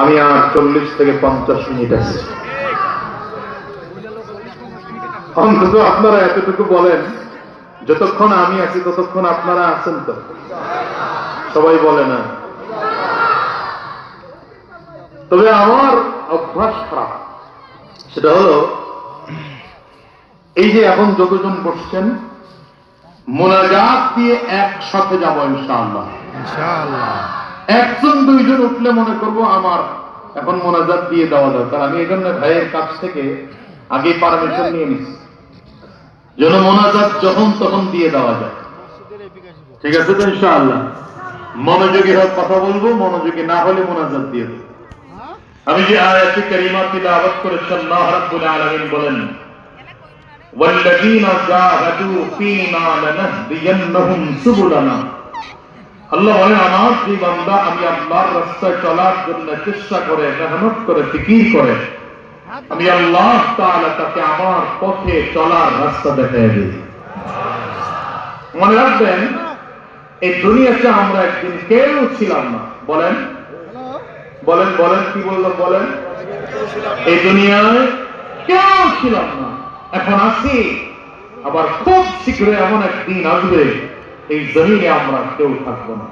আমি আর 40 থেকে 50 মিনিট আছি। অন্তত আপনারা এতটুকু বলেন, যতক্ষণ আমি আছি ততক্ষণ আপনারা আছেন তো? সবাই বলে না। তবে আমার অভ্যাস খারাপ, সেটা হলো এই যে এখন যতজন বসছেন মোনাজাত দিয়ে একসাথে যাবো ইনশাআল্লাহ। একজন দুইজন উঠলে মনে করবো আমার এখন মোনাজাত দিয়ে দেওয়া দরকার। আমি এই জন্য ভাইয়ের কাছ থেকে আগে পারমিশন নিয়ে নিচ্ছি যেন মোনাজাত যখন তখন দিয়ে দেওয়া যায়। ঠিক আছে তো ইনশাআল্লাহ? মনোযোগী হয়ে কথা বলবো, মনোযোগী না হলে মোনাজাত দিয়ে দেবো। আমি যে আয়াতে কারিমা তিলাওয়াত করেছি, আল্লাহ রাব্বুল আলামিন বলেন, ওয়াল্লাযীনা জাহাদু ফীনা লানাহদিয়ান্নাহুম সুবুলানা। আল্লাহ বলেন, আমার যে বান্দা আমি আল্লাহর রাস্তায় চলার জন্য চেষ্টা করে, মেহনত করে, ফিকির করে, আমি আল্লাহ তাআলা তাকে আমার পথে চলার রাস্তা দেখিয়ে দিই। মনে রাখবেন, এই দুনিয়াতে আমরা একদিন কেউ ছিলাম না। বলেন বলেন বলেন, কি বললাম বলেন? এই দুনিয়ায় কেউ ছিলাম না, এখন আছি। আবার খুব শীঘ্রই এমন একদিন আসবে এই জমিনে আমরা কেউ থাকবো না।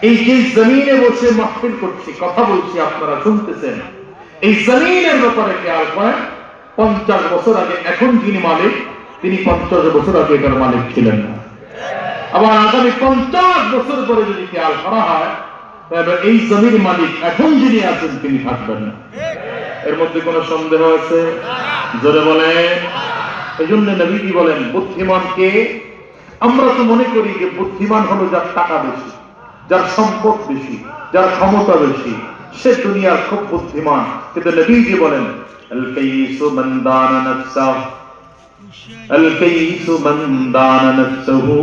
এই যে জমিনে বসে মাহফিল করছি, কথা বলছি, আপনারা শুনতেছেন, এই জমিনের ব্যাপারে খেয়াল করেন। 50 বছর আগে এখন যিনি মালিক, তিনি 50 বছর আগে এটার মালিক ছিলেন না। আবার আগামী 50 বছর পরে যদি খেয়াল করা হয়, তাহলে এই জমির মালিক এখন যিনি আছেন তিনি থাকবেন না। এর মধ্যে কোনো সন্দেহ আছে? জোরে বলে। এই জন্য নবীজি বলেন, বুদ্ধিমানকে, আমরা তো মনে করি যে বুদ্ধিমান হলো যার টাকা বেশি, যার সম্পদ বেশি, যার ক্ষমতা বেশি, সে দুনিয়ার খুব বুদ্ধিমান। কিন্তু নবীজি বলেন, আল কাইসু মান দানা নাফসাহু, আল কাইসু মান দানা নাফসাহু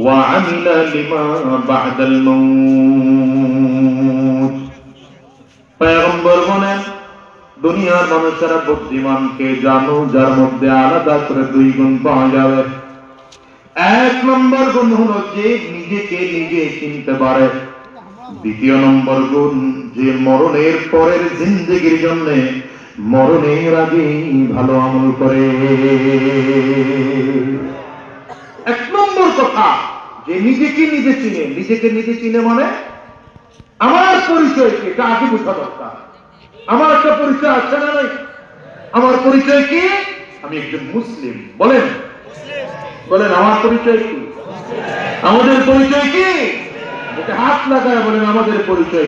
ওয়া আমিলা লিমা বা'দাল মাউত। পয়গম্বর বলেন, দুনিয়ার মানুষেরা বুদ্ধিমানকে জানো যার মধ্যে আলাদা করে 2 গুণ পাওয়া যাবে। 1 নম্বর গুণ হলো যে নিজেকে নিজে চিনতে পারে। 2 নম্বর গুণ যে মরণের পরের জিন্দেগির জন্য মরণের আগে ভালো আমল করে। 1 নম্বর কথা যে নিজেকে নিজে চিনে। নিজেকে নিজে চিনে মানে আমার পরিচয় কি, এটা আগে বোঝা দরকার। আমার একটা পরিচয় আছে না নাই? আমার পরিচয় কি? আমি একজন মুসলিম। বলেন বলেন, আমার পরিচয় কি? আমাদের পরিচয় কি? হাত লাগায় বলেন, আমাদের পরিচয়